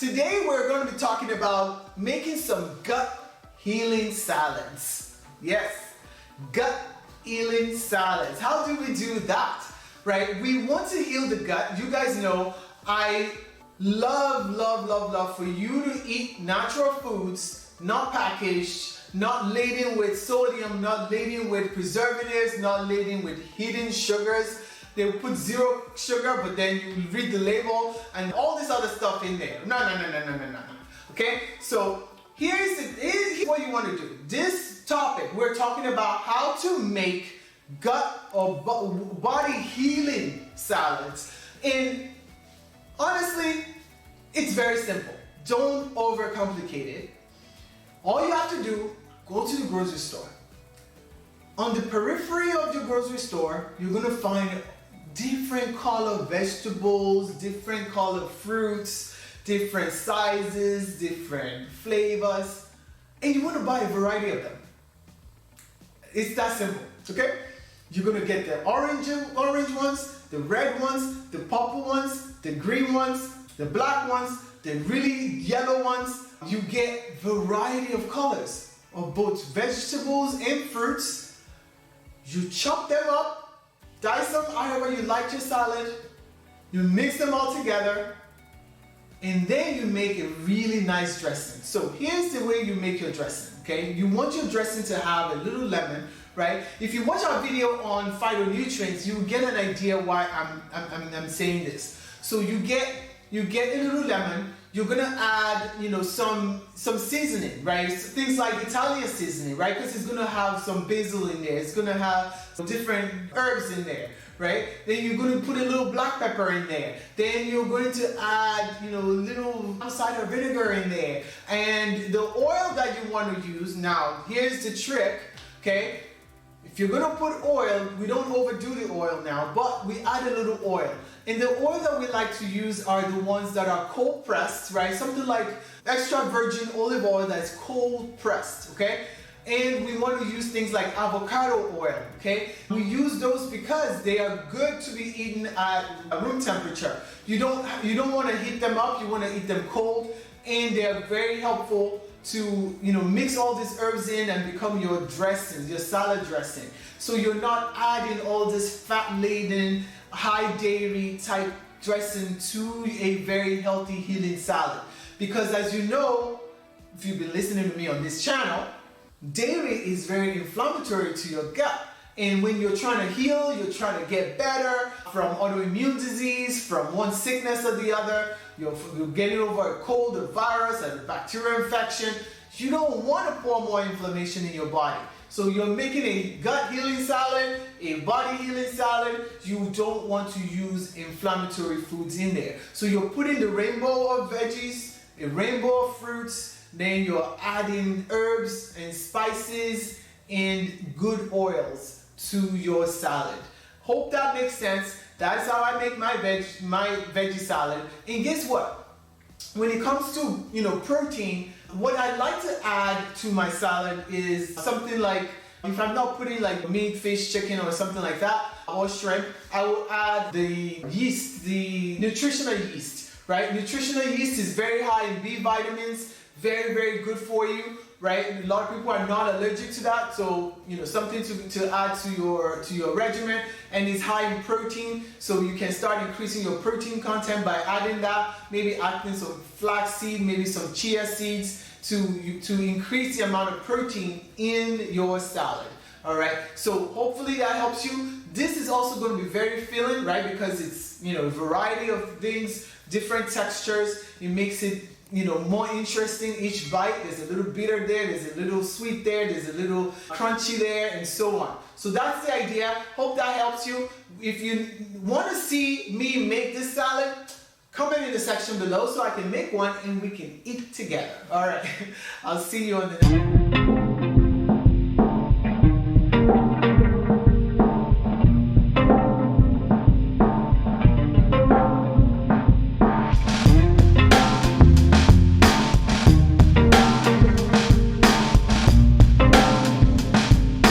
Today we're going to be talking about making some gut healing salads. Yes, gut healing salads. How do we do that? Right? We want to heal the gut. You guys know I love for you to eat natural foods, not packaged, not laden with sodium, not laden with preservatives, not laden with hidden sugars. They put zero sugar, but then you read the label and all this other stuff in there. No. Okay, so here's what you want to do. This topic, we're talking about how to make gut or body healing salads. And honestly, it's very simple. Don't overcomplicate it. All you have to do, go to the grocery store. On the periphery of your grocery store, you're gonna find different color vegetables, different color fruits, different sizes, different flavors, and you want to buy a variety of them. It's that simple, okay? You're gonna get the orange ones, the red ones, the purple ones, the green ones, the black ones, the really yellow ones. You get variety of colors of both vegetables and fruits. You chop them up, dice them however you like your salad, you mix them all together, and then you make a really nice dressing. So here's the way you make your dressing, okay? You want your dressing to have a little lemon, right? If you watch our video on phytonutrients, you get an idea why I'm saying this. So you get a little lemon. You're gonna add, some seasoning, right? Things like Italian seasoning, right? Because it's gonna have some basil in there. It's gonna have some different herbs in there, right? Then you're gonna put a little black pepper in there. Then you're going to add, a little cider vinegar in there. And the oil that you want to use, now here's the trick, okay? If you're gonna put oil, we don't overdo the oil now, but we add a little oil. And the oil that we like to use are the ones that are cold pressed, right? Something like extra virgin olive oil that's cold pressed, okay? And we want to use things like avocado oil, okay? We use those because they are good to be eaten at room temperature. You don't want to heat them up, you want to eat them cold, and they are very helpful to mix all these herbs in and become your dressing, your salad dressing. So you're not adding all this fat-laden, high dairy type dressing to a very healthy healing salad. Because as you know, if you've been listening to me on this channel, dairy is very inflammatory to your gut. And when you're trying to heal, you're trying to get better from autoimmune disease, from one sickness or the other, you're getting over a cold, a virus, a bacterial infection, you don't want to pour more inflammation in your body. So you're making a gut healing salad, a body healing salad, you don't want to use inflammatory foods in there. So you're putting the rainbow of veggies, a rainbow of fruits, then you're adding herbs and spices and good oils to your salad. Hope that makes sense. That's how I make my veggie salad. And guess what? When it comes to protein, what I like to add to my salad is something like, if I'm not putting like meat, fish, chicken, or something like that, or shrimp, I will add the yeast, the nutritional yeast, right? Nutritional yeast is very high in B vitamins, very good for you, right? A lot of people are not allergic to that, so something to add to your regimen, and it's high in protein, so you can start increasing your protein content by adding that. Maybe adding some flaxseed, maybe some chia seeds to increase the amount of protein in your salad. All right, so hopefully that helps you. This is also going to be very filling, right? Because it's a variety of things, different textures. It makes it more interesting each bite. There's a little bitter there, there's a little sweet there, there's a little crunchy there, and so on. So that's the idea. Hope that helps you. If you want to see me make this salad, comment in the section below so I can make one and we can eat together. All right, I'll see you on the next one.